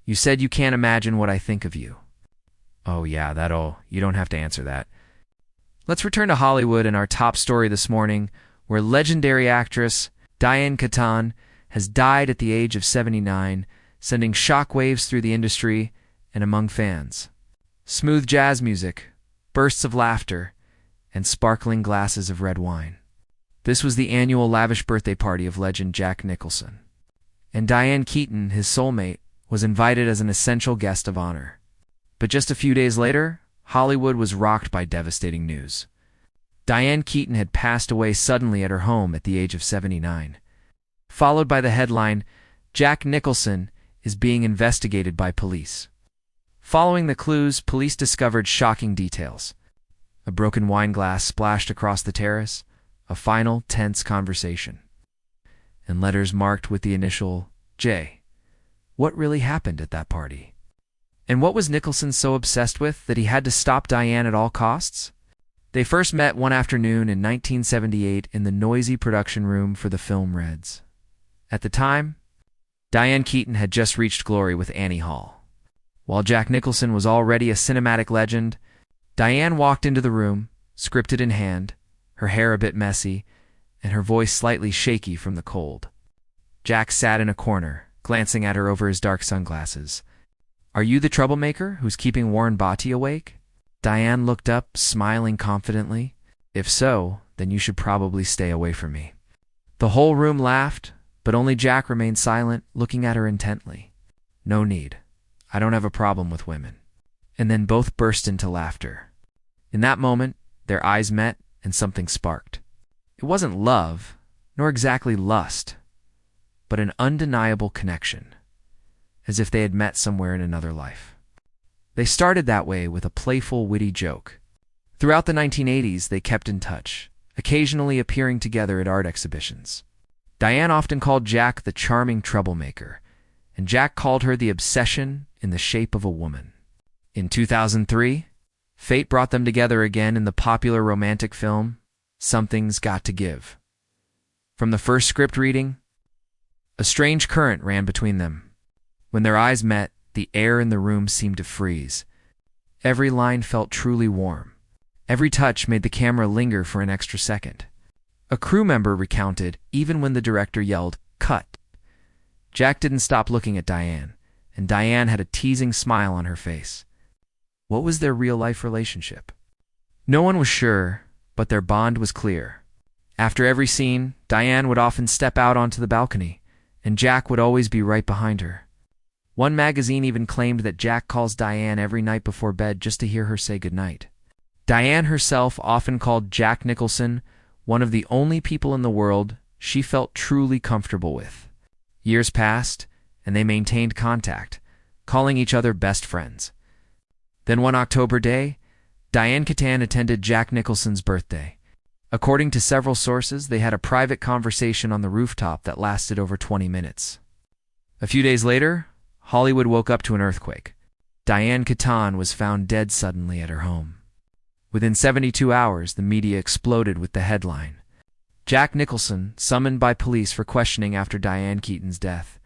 You said you can't imagine what I think of you. Oh yeah, you don't have to answer that. Let's return to Hollywood and our top story this morning, where legendary actress Diane Keaton has died at the age of 79, sending shockwaves through the industry and among fans. Smooth jazz music, bursts of laughter, and sparkling glasses of red wine. This was the annual lavish birthday party of legend Jack Nicholson. And Diane Keaton, his soulmate, was invited as an essential guest of honor. But just a few days later, Hollywood was rocked by devastating news. Diane Keaton had passed away suddenly at her home at the age of 79. Followed by the headline, "Jack Nicholson is being investigated by police." Following the clues, police discovered shocking details. A broken wine glass splashed across the terrace, a final, tense conversation, and letters marked with the initial J. What really happened at that party? And what was Nicholson so obsessed with that he had to stop Diane at all costs? They first met one afternoon in 1978 in the noisy production room for the film Reds. At the time, Diane Keaton had just reached glory with Annie Hall. While Jack Nicholson was already a cinematic legend, Diane walked into the room, script in hand, her hair a bit messy, and her voice slightly shaky from the cold. Jack sat in a corner, glancing at her over his dark sunglasses. "Are you the troublemaker who's keeping Warren Beatty awake?" Diane looked up, smiling confidently. "If so, then you should probably stay away from me." The whole room laughed, but only Jack remained silent, looking at her intently. "No need. I don't have a problem with women." And then both burst into laughter. In that moment, their eyes met and something sparked. It wasn't love, nor exactly lust, but an undeniable connection, as if they had met somewhere in another life. They started that way with a playful, witty joke. Throughout the 1980s, they kept in touch, occasionally appearing together at art exhibitions. Diane often called Jack the charming troublemaker, and Jack called her the obsession in the shape of a woman. In 2003, fate brought them together again in the popular romantic film Something's Got to Give. From the first script reading, a strange current ran between them. When their eyes met, the air in the room seemed to freeze. Every line felt truly warm. Every touch made the camera linger for an extra second. A crew member recounted, even when the director yelled, "Cut!" Jack didn't stop looking at Diane, and Diane had a teasing smile on her face. What was their real-life relationship? No one was sure, but their bond was clear. After every scene, Diane would often step out onto the balcony, and Jack would always be right behind her. One magazine even claimed that Jack calls Diane every night before bed just to hear her say goodnight. Diane herself often called Jack Nicholson one of the only people in the world she felt truly comfortable with. Years passed, and they maintained contact, calling each other best friends. Then one October day, Diane Keaton attended Jack Nicholson's birthday. According to several sources, they had a private conversation on the rooftop that lasted over 20 minutes. A few days later, Hollywood woke up to an earthquake. Diane Keaton was found dead suddenly at her home. Within 72 hours, the media exploded with the headline, "Jack Nicholson summoned by police for questioning after Diane Keaton's death."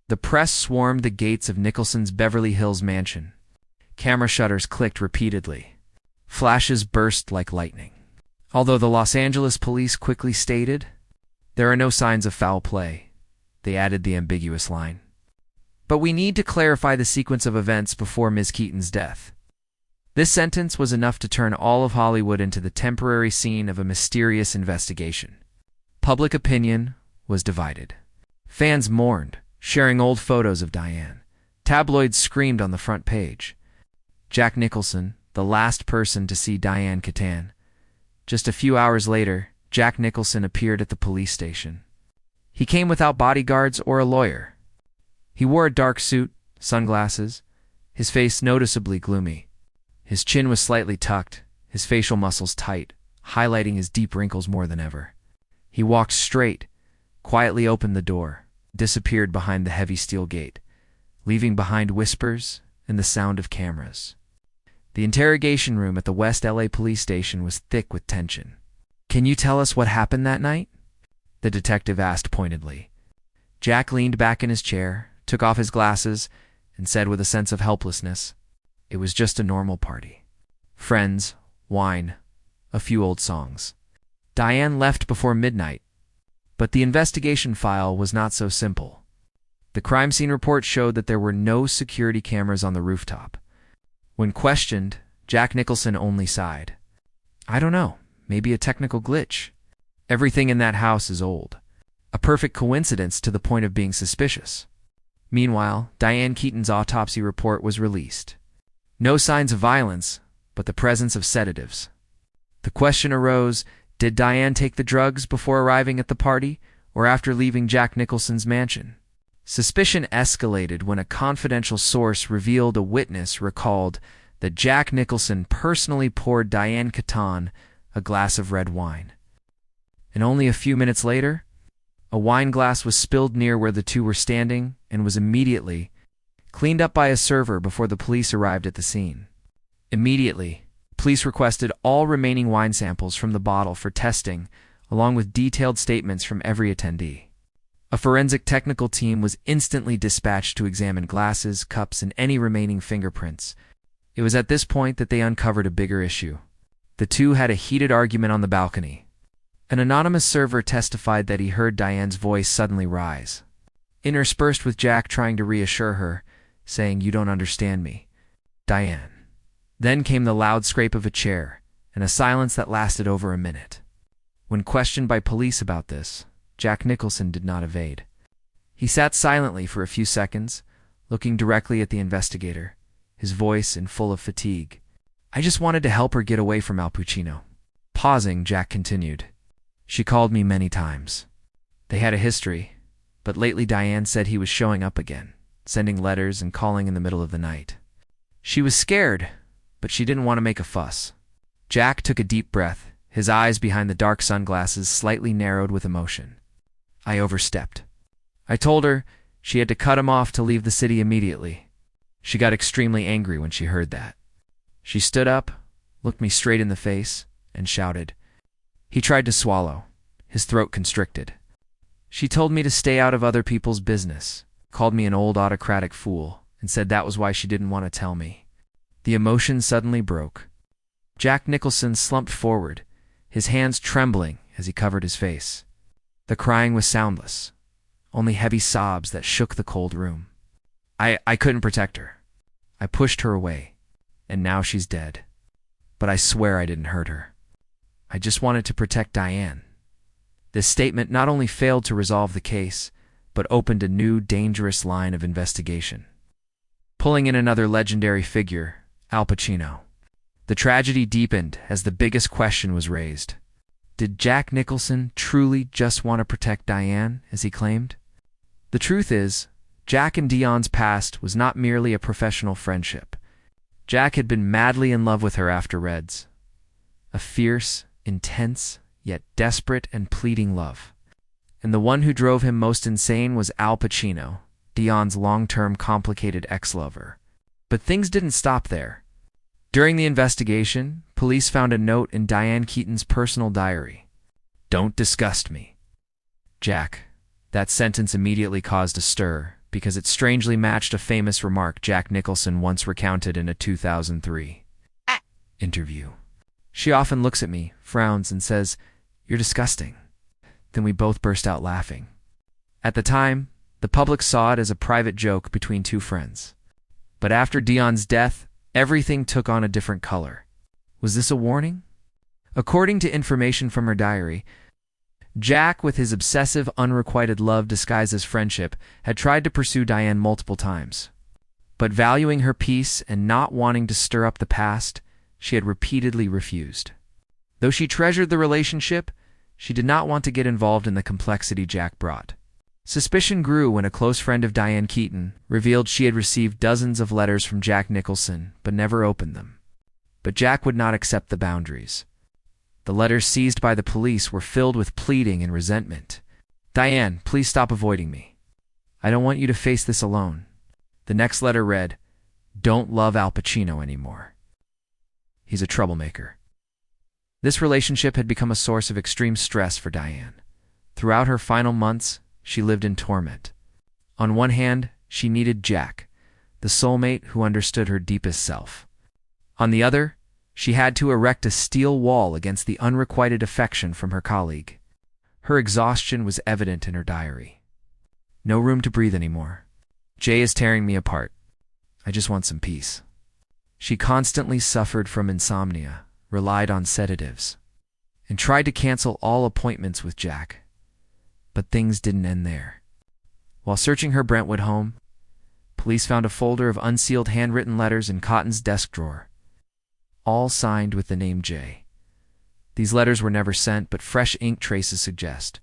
The press swarmed the gates of Nicholson's Beverly Hills mansion. Camera shutters clicked repeatedly. Flashes burst like lightning. Although the Los Angeles police quickly stated, "There are no signs of foul play," they added the ambiguous line, "But we need to clarify the sequence of events before Ms. Keaton's death." This sentence was enough to turn all of Hollywood into the temporary scene of a mysterious investigation. Public opinion was divided. Fans mourned, sharing old photos of Diane. Tabloids screamed on the front page. Jack Nicholson, the last person to see Diane Keaton. Just a few hours later, Jack Nicholson appeared at the police station. He came without bodyguards or a lawyer. He wore a dark suit, sunglasses, his face noticeably gloomy. His chin was slightly tucked, his facial muscles tight, highlighting his deep wrinkles more than ever. He walked straight, quietly opened the door, disappeared behind the heavy steel gate, leaving behind whispers and the sound of cameras. The interrogation room at the West LA police station was thick with tension. "Can you tell us what happened that night?" the detective asked pointedly. Jack leaned back in his chair, took off his glasses, and said with a sense of helplessness, "It was just a normal party. Friends, wine, a few old songs." Diane left before midnight, but the investigation file was not so simple. The crime scene report showed that there were no security cameras on the rooftop. When questioned, Jack Nicholson only sighed. "I don't know, maybe a technical glitch. Everything in that house is old. A perfect coincidence to the point of being suspicious." Meanwhile, Diane Keaton's autopsy report was released. No signs of violence, but the presence of sedatives. The question arose, did Diane take the drugs before arriving at the party or after leaving Jack Nicholson's mansion? Suspicion escalated when a confidential source revealed a witness recalled that Jack Nicholson personally poured Diane Keaton a glass of red wine. And only a few minutes later, a wine glass was spilled near where the two were standing and was immediately cleaned up by a server before the police arrived at the scene. Immediately, police requested all remaining wine samples from the bottle for testing, along with detailed statements from every attendee. A forensic technical team was instantly dispatched to examine glasses, cups, and any remaining fingerprints. It was at this point that they uncovered a bigger issue. The two had a heated argument on the balcony. An anonymous server testified that he heard Diane's voice suddenly rise, interspersed with Jack trying to reassure her, saying, "You don't understand me, Diane." Then came the loud scrape of a chair, and a silence that lasted over a minute. When questioned by police about this, Jack Nicholson did not evade. He sat silently for a few seconds, looking directly at the investigator, his voice full of fatigue. "I just wanted to help her get away from Al Pacino." Pausing, Jack continued, "She called me many times. They had a history, but lately Diane said he was showing up again, sending letters and calling in the middle of the night. She was scared, but she didn't want to make a fuss." Jack took a deep breath, his eyes behind the dark sunglasses slightly narrowed with emotion. "I overstepped. I told her she had to cut him off to leave the city immediately. She got extremely angry when she heard that. She stood up, looked me straight in the face, and shouted." He tried to swallow, his throat constricted. "She told me to stay out of other people's business, called me an old autocratic fool, and said that was why she didn't want to tell me." The emotion suddenly broke. Jack Nicholson slumped forward, his hands trembling as he covered his face. The crying was soundless, only heavy sobs that shook the cold room. I couldn't protect her. I pushed her away, and now she's dead. But I swear I didn't hurt her. I just wanted to protect Diane." This statement not only failed to resolve the case, but opened a new, dangerous line of investigation. Pulling in another legendary figure, Al Pacino. The tragedy deepened as the biggest question was raised. Did Jack Nicholson truly just want to protect Diane, as he claimed? The truth is, Jack and Dion's past was not merely a professional friendship. Jack had been madly in love with her after Reds. A fierce, intense, yet desperate and pleading love. And the one who drove him most insane was Al Pacino, Dion's long-term complicated ex-lover. But things didn't stop there. During the investigation, police found a note in Diane Keaton's personal diary. "Don't disgust me, Jack." That sentence immediately caused a stir, because it strangely matched a famous remark Jack Nicholson once recounted in a 2003 interview. "She often looks at me, frowns, and says, 'You're disgusting.'" Then we both burst out laughing. At the time, the public saw it as a private joke between two friends. But after Dion's death, everything took on a different color. Was this a warning? According to information from her diary, Jack, with his obsessive, unrequited love disguised as friendship, had tried to pursue Diane multiple times. But valuing her peace and not wanting to stir up the past, she had repeatedly refused. Though she treasured the relationship, she did not want to get involved in the complexity Jack brought. Suspicion grew when a close friend of Diane Keaton revealed she had received dozens of letters from Jack Nicholson but never opened them. But Jack would not accept the boundaries. The letters seized by the police were filled with pleading and resentment. "Diane, please stop avoiding me. I don't want you to face this alone." The next letter read, "Don't love Al Pacino anymore. He's a troublemaker." This relationship had become a source of extreme stress for Diane. Throughout her final months, she lived in torment. On one hand, she needed Jack, the soulmate who understood her deepest self. On the other, she had to erect a steel wall against the unrequited affection from her colleague. Her exhaustion was evident in her diary. No room to breathe anymore. Jay is tearing me apart. I just want some peace. She constantly suffered from insomnia, relied on sedatives, and tried to cancel all appointments with Jack. But things didn't end there. While searching her Brentwood home, police found a folder of unsealed handwritten letters in Cotton's desk drawer, all signed with the name Jay. These letters were never sent, but fresh ink traces suggest